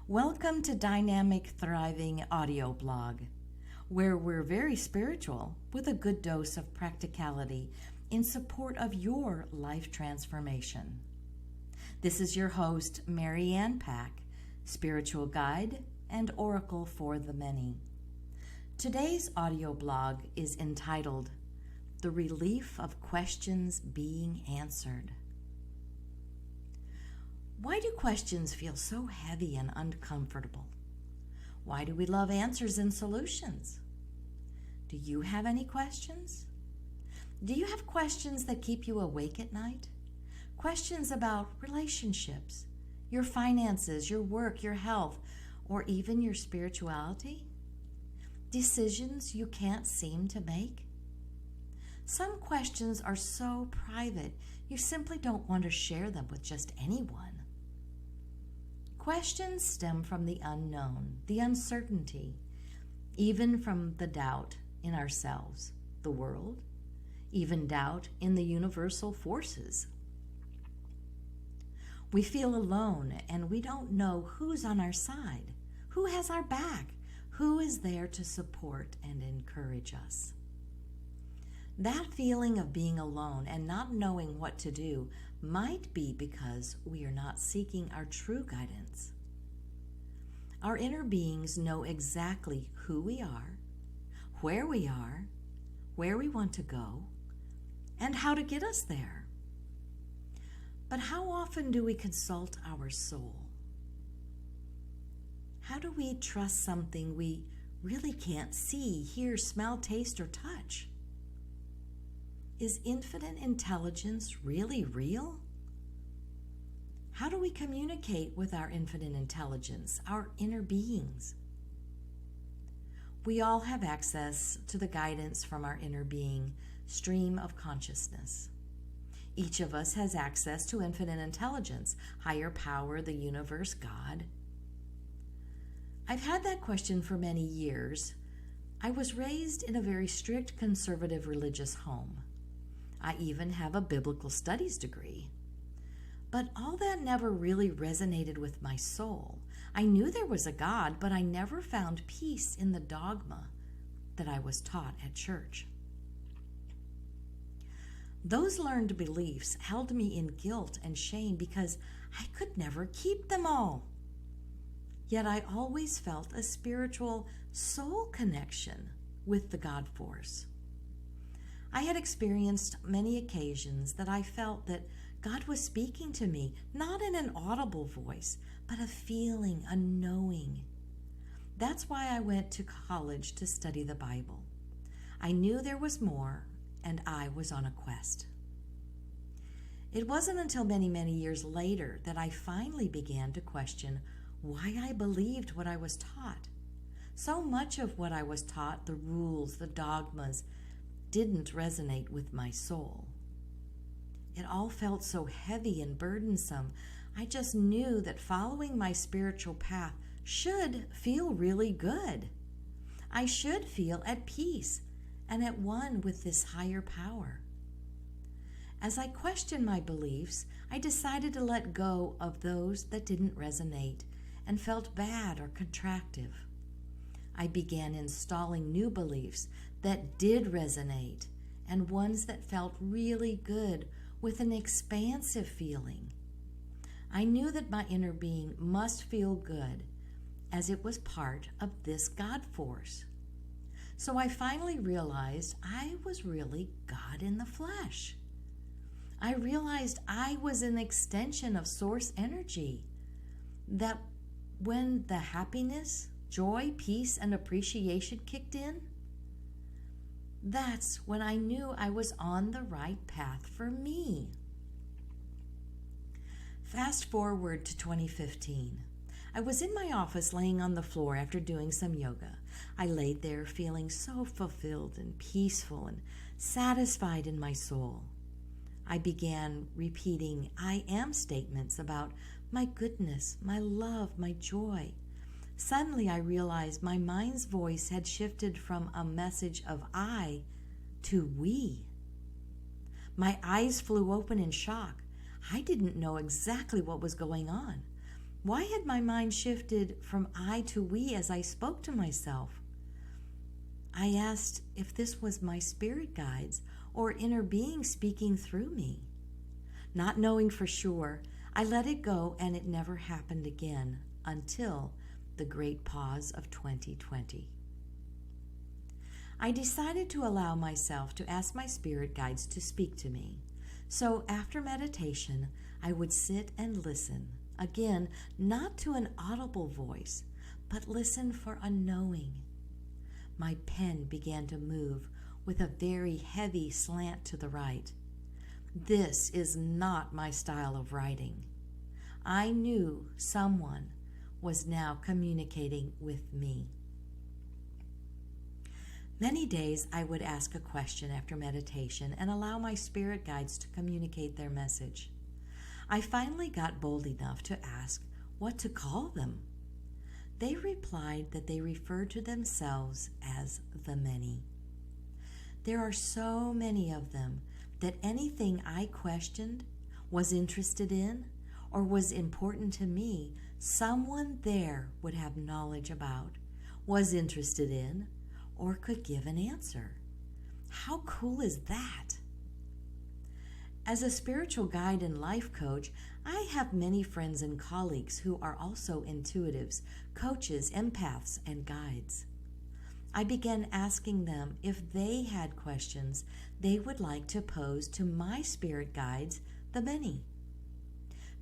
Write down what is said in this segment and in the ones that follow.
Welcome to Dynamic Thriving Audio Blog, where we're very spiritual with a good dose of practicality in support of your life transformation. This is your host, Mary Ann Pack, spiritual guide and oracle for the many. Today's audio blog is entitled, The Relief of Questions Being Answered. Why do questions feel so heavy and uncomfortable? Why do we love answers and solutions? Do you have any questions? Do you have questions that keep you awake at night? Questions about relationships, your finances, your work, your health, or even your spirituality? Decisions you can't seem to make? Some questions are so private, you simply don't want to share them with just anyone. Questions stem from the unknown, the uncertainty, even from the doubt in ourselves, the world, even doubt in the universal forces. We feel alone and we don't know who's on our side, who has our back, who is there to support and encourage us. That feeling of being alone and not knowing what to do might be because we are not seeking our true guidance. Our inner beings know exactly who we are, where we want to go, and how to get us there. But how often do we consult our soul? How do we trust something we really can't see, hear, smell, taste, or touch? Is infinite intelligence really real? How do we communicate with our infinite intelligence, our inner beings? We all have access to the guidance from our inner being stream of consciousness. Each of us has access to infinite intelligence, higher power, the universe, God. I've had that question for many years. I was raised in a very strict conservative religious home. I even have a biblical studies degree. But all that never really resonated with my soul. I knew there was a God, but I never found peace in the dogma that I was taught at church. Those learned beliefs held me in guilt and shame because I could never keep them all. Yet I always felt a spiritual soul connection with the God force. I had experienced many occasions that I felt that God was speaking to me, not in an audible voice, but a feeling, a knowing. That's why I went to college to study the Bible. I knew there was more, and I was on a quest. It wasn't until many, many years later that I finally began to question why I believed what I was taught. So much of what I was taught, the rules, the dogmas, didn't resonate with my soul. It all felt so heavy and burdensome. I just knew that following my spiritual path should feel really good. I should feel at peace and at one with this higher power. As I questioned my beliefs, I decided to let go of those that didn't resonate and felt bad or contractive. I began installing new beliefs that did resonate and ones that felt really good with an expansive feeling. I knew that my inner being must feel good as it was part of this God force. So I finally realized I was really God in the flesh. I realized I was an extension of source energy, that when the happiness, joy, peace, and appreciation kicked in, that's when I knew I was on the right path for me. Fast forward to 2015. I was in my office laying on the floor after doing some yoga. I laid there feeling so fulfilled and peaceful and satisfied in my soul. I began repeating I am statements about my goodness, my love, my joy. Suddenly I realized my mind's voice had shifted from a message of I to we. My eyes flew open in shock. I didn't know exactly what was going on, Why had my mind shifted from I to we as I spoke to myself? I asked if this was my spirit guides or inner being speaking through me. Not knowing for sure, I let it go, and it never happened again until the great pause of 2020. I decided to allow myself to ask my spirit guides to speak to me. So after meditation, I would sit and listen, again, not to an audible voice, but listen for a knowing. My pen began to move with a very heavy slant to the right. This is not my style of writing. I knew someone was now communicating with me. Many days I would ask a question after meditation and allow my spirit guides to communicate their message. I finally got bold enough to ask what to call them. They replied that they referred to themselves as the many. There are so many of them that anything I questioned, was interested in, or was important to me, someone there would have knowledge about, was interested in, or could give an answer. How cool is that? As a spiritual guide and life coach, I have many friends and colleagues who are also intuitives, coaches, empaths, and guides. I began asking them if they had questions they would like to pose to my spirit guides, the many.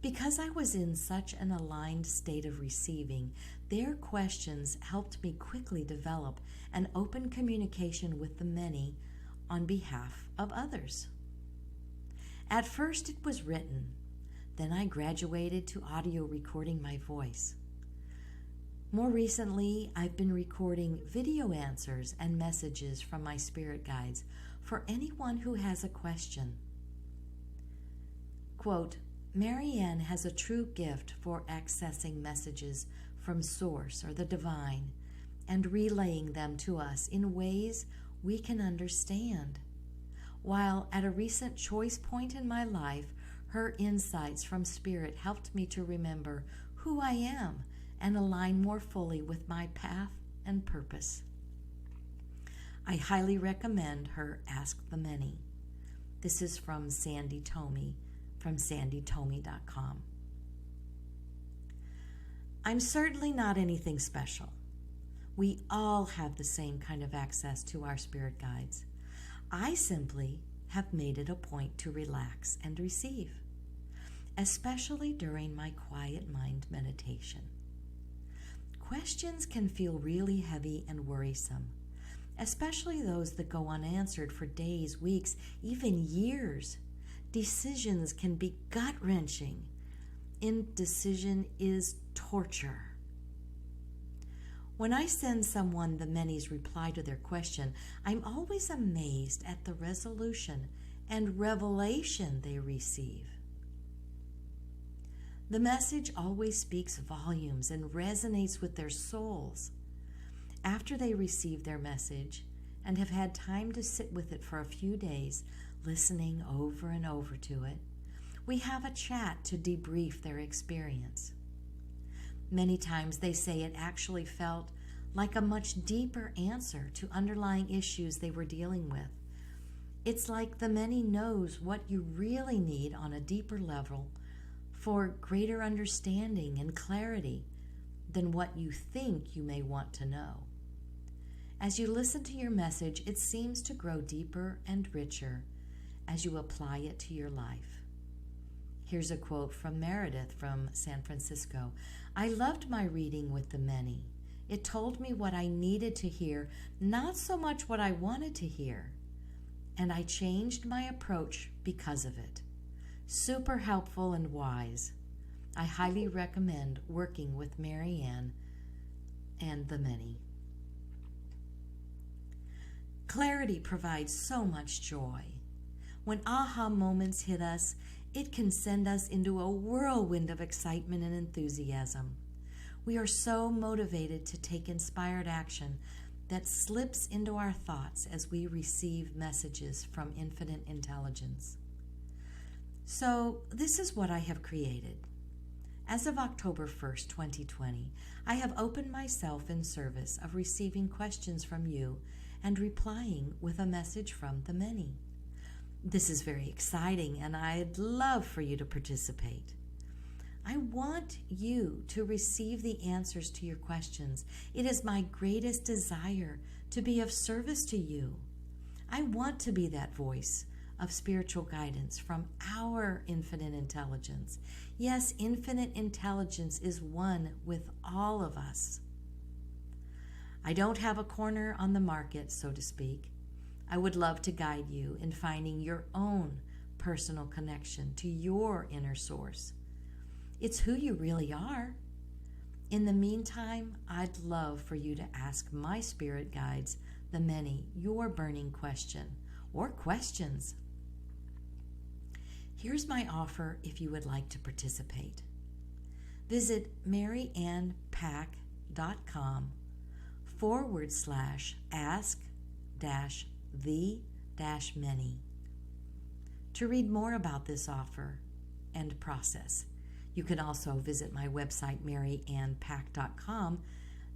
Because I was in such an aligned state of receiving, their questions helped me quickly develop an open communication with the many on behalf of others. At first it was written, then I graduated to audio recording my voice. More recently, I've been recording video answers and messages from my spirit guides for anyone who has a question. Quote, Marianne has a true gift for accessing messages from Source or the Divine and relaying them to us in ways we can understand. While at a recent choice point in my life, her insights from Spirit helped me to remember who I am and align more fully with my path and purpose. I highly recommend her Ask the Many. This is from Sandy Tomey, from sandytomey.com. I'm certainly not anything special. We all have the same kind of access to our spirit guides. I simply have made it a point to relax and receive, especially during my quiet mind meditation. Questions can feel really heavy and worrisome, especially those that go unanswered for days, weeks, even years. Decisions can be gut-wrenching. Indecision is torture. When I send someone the many's reply to their question, I'm always amazed at the resolution and revelation they receive. The message always speaks volumes and resonates with their souls. After they receive their message and have had time to sit with it for a few days, listening over and over to it, we have a chat to debrief their experience. Many times they say it actually felt like a much deeper answer to underlying issues they were dealing with. It's like the many knows what you really need on a deeper level for greater understanding and clarity than what you think you may want to know. As you listen to your message, it seems to grow deeper and richer as you apply it to your life. Here's a quote from Meredith from San Francisco. I loved my reading with the many. It told me what I needed to hear, not so much what I wanted to hear. And I changed my approach because of it. Super helpful and wise. I highly recommend working with Marianne and the many. Clarity provides so much joy. When aha moments hit us, it can send us into a whirlwind of excitement and enthusiasm. We are so motivated to take inspired action that slips into our thoughts as we receive messages from infinite intelligence. So this is what I have created. As of October 1st, 2020, I have opened myself in service of receiving questions from you and replying with a message from the many. This is very exciting, and I'd love for you to participate. I want you to receive the answers to your questions. It is my greatest desire to be of service to you. I want to be that voice of spiritual guidance from our infinite intelligence. Yes, infinite intelligence is one with all of us. I don't have a corner on the market, so to speak. I would love to guide you in finding your own personal connection to your inner source. It's who you really are. In the meantime, I'd love for you to ask my spirit guides, the many, your burning question or questions. Here's my offer if you would like to participate. Visit maryannpack.com/ask-the-many to read more about this offer and process. You can also visit my website, maryannpack.com,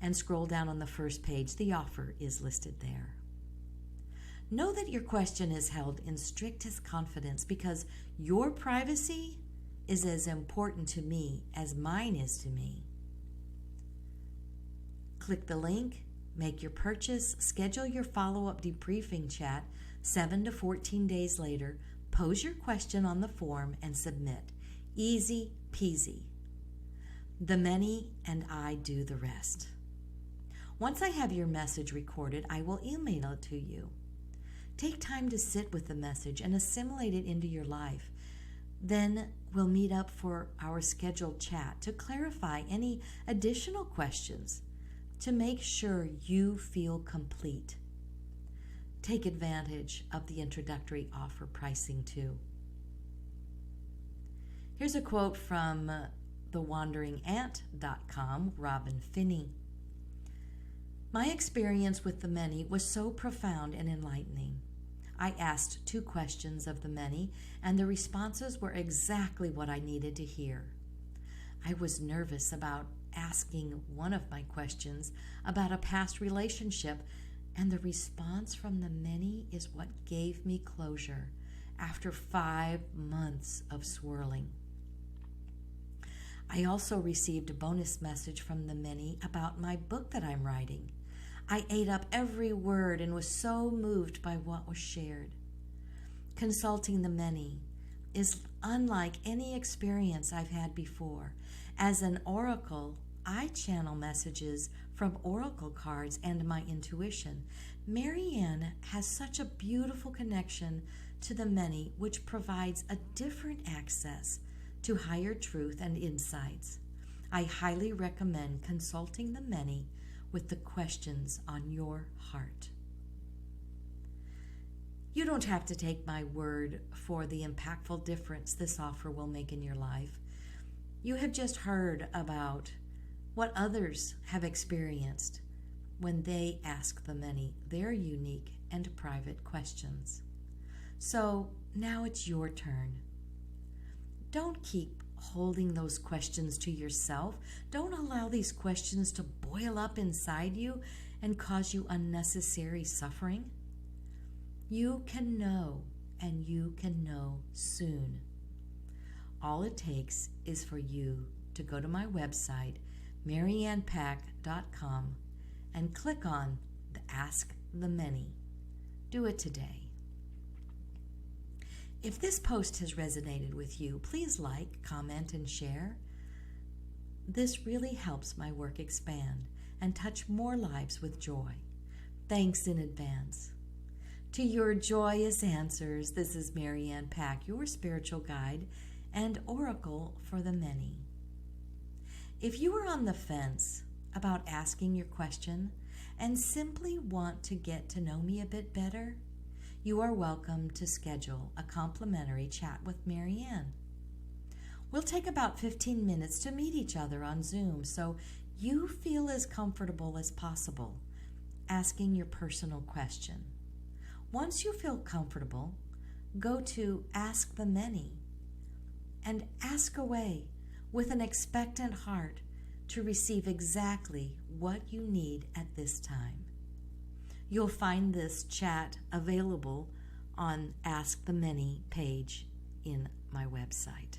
and scroll down on the first page. The offer is listed there. Know that your question is held in strictest confidence because your privacy is as important to me as mine is to me. Click the link, make your purchase, schedule your follow-up debriefing chat 7 to 14 days later, pose your question on the form, and submit. Easy peasy. The many and I do the rest. Once I have your message recorded, I will email it to you. Take time to sit with the message and assimilate it into your life. Then we'll meet up for our scheduled chat to clarify any additional questions to make sure you feel complete. Take advantage of the introductory offer pricing too. Here's a quote from thewanderingyant.com, Robin Finney. My experience with the many was so profound and enlightening. I asked 2 questions of the many, and the responses were exactly what I needed to hear. I was nervous about asking one of my questions about a past relationship, and the response from the many is what gave me closure after 5 months of swirling. I also received a bonus message from the many about my book that I'm writing. I ate up every word and was so moved by what was shared. Consulting the many is unlike any experience I've had before. As an oracle, I channel messages from oracle cards and my intuition. Marianne has such a beautiful connection to the many, which provides a different access to higher truth and insights. I highly recommend consulting the many with the questions on your heart. You don't have to take my word for the impactful difference this offer will make in your life. You have just heard about what others have experienced when they ask the many their unique and private questions. So now it's your turn. Don't keep holding those questions to yourself. Don't allow these questions to boil up inside you and cause you unnecessary suffering. You can know, and you can know soon. All it takes is for you to go to my website, maryannpack.com, and click on the Ask the Many. Do it today. If this post has resonated with you, please like, comment, and share. This really helps my work expand and touch more lives with joy. Thanks in advance. To your joyous answers, this is Marianne Pack, your spiritual guide and oracle for the many. If you are on the fence about asking your question and simply want to get to know me a bit better, you are welcome to schedule a complimentary chat with Marianne. We'll take about 15 minutes to meet each other on Zoom so you feel as comfortable as possible asking your personal question. Once you feel comfortable, go to Ask the Many and ask away with an expectant heart to receive exactly what you need at this time. You'll find this chat available on Ask the Many page in my website.